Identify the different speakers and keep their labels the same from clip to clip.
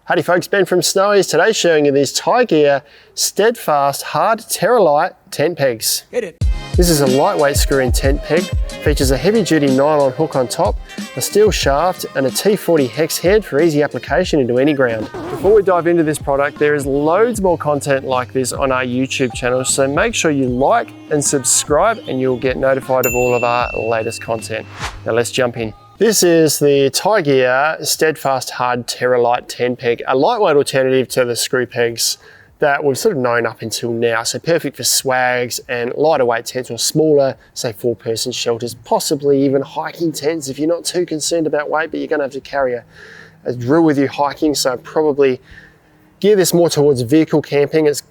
Speaker 1: Howdy folks, Ben from Snowies. Today showing you these Tiegear STEADFAST Hard Terra Lite tent pegs.
Speaker 2: Hit it.
Speaker 1: This is a lightweight screw-in tent peg, features a heavy-duty nylon hook on top, a steel shaft and a T40 hex head for easy application into any ground. Before we dive into this product, there is loads more content like this on our YouTube channel, so make sure you like and subscribe and you'll get notified of all of our latest content. Now let's jump in. This is the Tiegear STEADFAST Hard Terra Lite tent peg, a lightweight alternative to the screw pegs that we've sort of known up until now. So perfect for swags and lighter weight tents or smaller, say 4-person shelters, possibly even hiking tents if you're not too concerned about weight, but you're gonna have to carry a drill with you hiking. So probably gear this more towards vehicle camping. It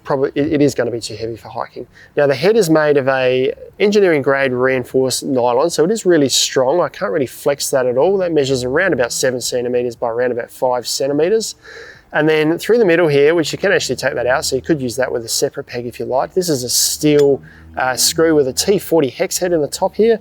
Speaker 1: is gonna be too heavy for hiking. Now the head is made of a engineering grade reinforced nylon, so it is really strong. I can't really flex that at all. That measures around about 7 centimeters by around about 5 centimeters. And then through the middle here, which you can actually take that out, so you could use that with a separate peg if you like. This is a steel screw with a T40 hex head in the top here.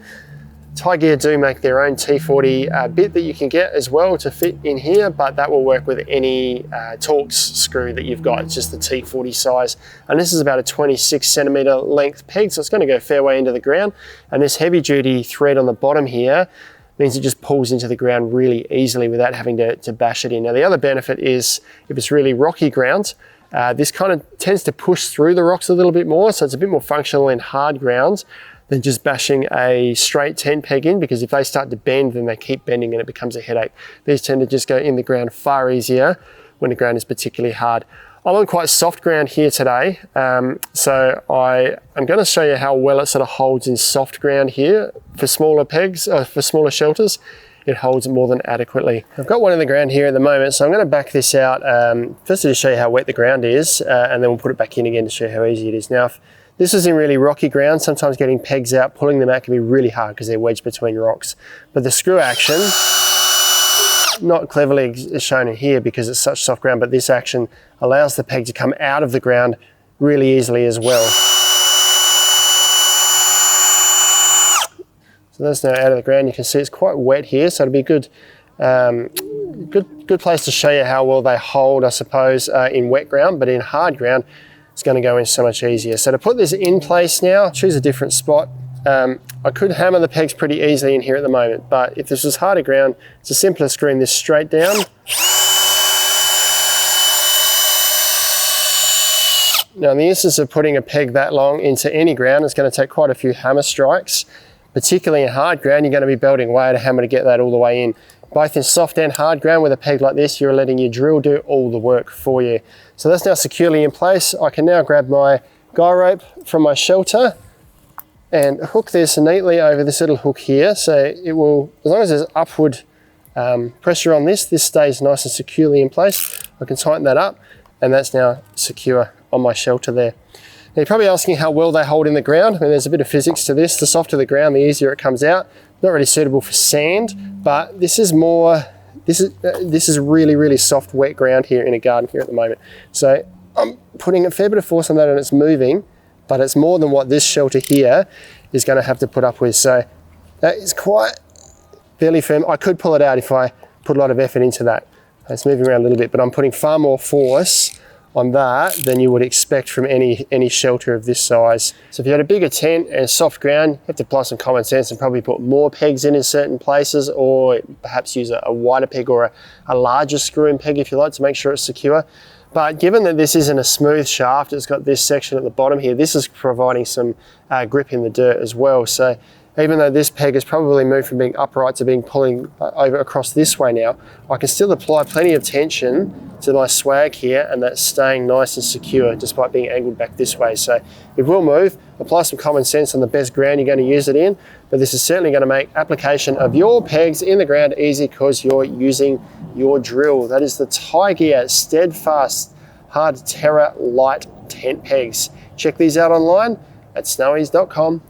Speaker 1: Tiegear do make their own T40 bit that you can get as well to fit in here, but that will work with any Torx screw that you've got. It's just the T40 size. And this is about a 26 centimeter length peg, so it's going to go a fair way into the ground. And this heavy duty thread on the bottom here means it just pulls into the ground really easily without having to bash it in. Now the other benefit is if it's really rocky ground, this kind of tends to push through the rocks a little bit more, so it's a bit more functional in hard ground than just bashing a straight tent peg in, because if they start to bend, then they keep bending and it becomes a headache. These tend to just go in the ground far easier when the ground is particularly hard. I'm on quite soft ground here today, so I'm going to show you how well it sort of holds in soft ground here. For smaller pegs, for smaller shelters, it holds more than adequately. I've got one in the ground here at the moment, so I'm going to back this out first to show you how wet the ground is, and then we'll put it back in again to show you how easy it is. Now, if this is in really rocky ground, sometimes getting pegs out, pulling them out can be really hard because they're wedged between rocks. But the screw action, not cleverly shown in here because it's such soft ground, but this action allows the peg to come out of the ground really easily as well. So that's now out of the ground. You can see it's quite wet here, so it'll be a good place to show you how well they hold, I suppose, in wet ground, but in hard ground, it's going to go in so much easier. So to put this in place now, choose a different spot. I could hammer the pegs pretty easily in here at the moment, but if this was harder ground, it's a simpler screwing this straight down. Now in the instance of putting a peg that long into any ground, it's going to take quite a few hammer strikes. Particularly in hard ground, you're going to be belting away at a hammer to get that all the way in. Both in soft and hard ground with a peg like this, you're letting your drill do all the work for you. So that's now securely in place. I can now grab my guy rope from my shelter and hook this neatly over this little hook here. So it will, as long as there's upward pressure on this stays nice and securely in place. I can tighten that up and that's now secure on my shelter there. Now you're probably asking how well they hold in the ground. I mean, there's a bit of physics to this. The softer the ground, the easier it comes out. Not really suitable for sand, but this is really, really soft, wet ground here in a garden here at the moment. So I'm putting a fair bit of force on that and it's moving, but it's more than what this shelter here is going to have to put up with. So that is quite fairly firm. I could pull it out if I put a lot of effort into that. It's moving around a little bit, but I'm putting far more force on that than you would expect from any shelter of this size. So if you had a bigger tent and soft ground, you have to apply some common sense and probably put more pegs in certain places, or perhaps use a wider peg or a larger screw-in peg if you like to make sure it's secure. But given that this isn't a smooth shaft, it's got this section at the bottom here, this is providing some grip in the dirt as well. So even though this peg has probably moved from being upright to being pulling over across this way now, I can still apply plenty of tension to my swag here, and that's staying nice and secure despite being angled back this way. So it will move. Apply some common sense on the best ground you're going to use it in, but this is certainly going to make application of your pegs in the ground easy because you're using your drill. That is the Tiegear STEADFAST Hard Terra Lite tent pegs. Check these out online at snowies.com.au.